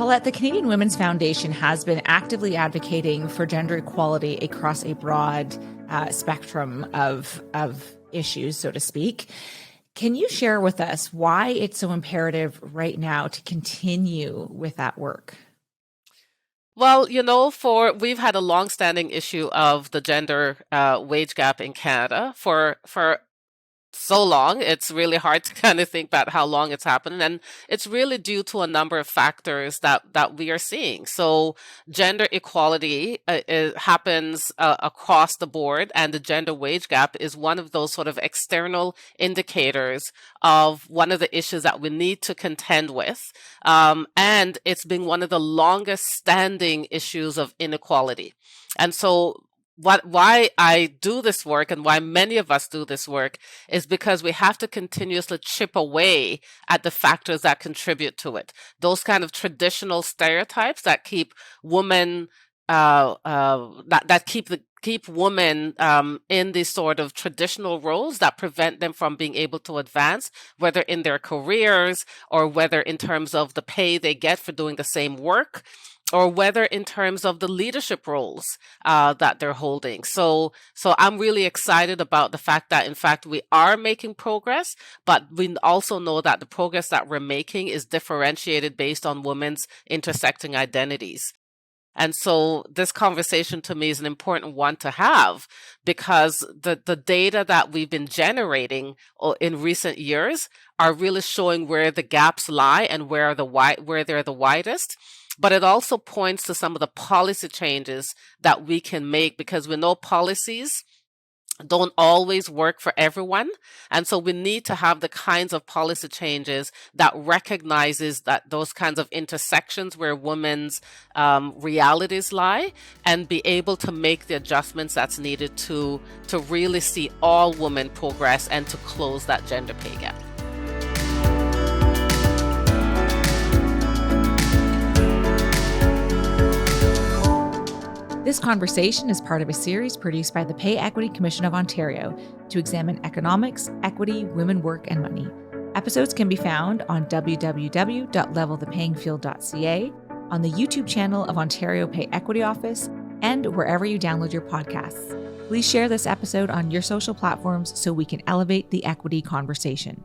Paulette, the Canadian Women's Foundation has been actively advocating for gender equality across a broad spectrum of issues, so to speak. Can you share with us why it's so imperative right now to continue with that work? Well, we've had a long-standing issue of the gender wage gap in Canada for so long. It's really hard to kind of think about how long it's happened, and it's really due to a number of factors that we are seeing. So gender equality it happens across the board, and the gender wage gap is one of those sort of external indicators of one of the issues that we need to contend with, and it's been one of the longest standing issues of inequality. And so why I do this work and why many of us do this work is because we have to continuously chip away at the factors that contribute to it. Those kind of traditional stereotypes that keep women keep women in these sort of traditional roles that prevent them from being able to advance, whether in their careers or whether in terms of the pay they get for doing the same work, or whether in terms of the leadership roles that they're holding. So I'm really excited about the fact that, in fact, we are making progress, but we also know that the progress that we're making is differentiated based on women's intersecting identities. And so this conversation to me is an important one to have, because the data that we've been generating in recent years are really showing where the gaps lie and where they're the widest. But it also points to some of the policy changes that we can make, because we know policies don't always work for everyone. And so we need to have the kinds of policy changes that recognizes that those kinds of intersections where women's realities lie, and be able to make the adjustments that's needed to really see all women progress and to close that gender pay gap. This conversation is part of a series produced by the Pay Equity Commission of Ontario to examine economics, equity, women work, and money. Episodes can be found on www.leveltheplayingfield.ca, on the YouTube channel of Ontario Pay Equity Office, and wherever you download your podcasts. Please share this episode on your social platforms so we can elevate the equity conversation.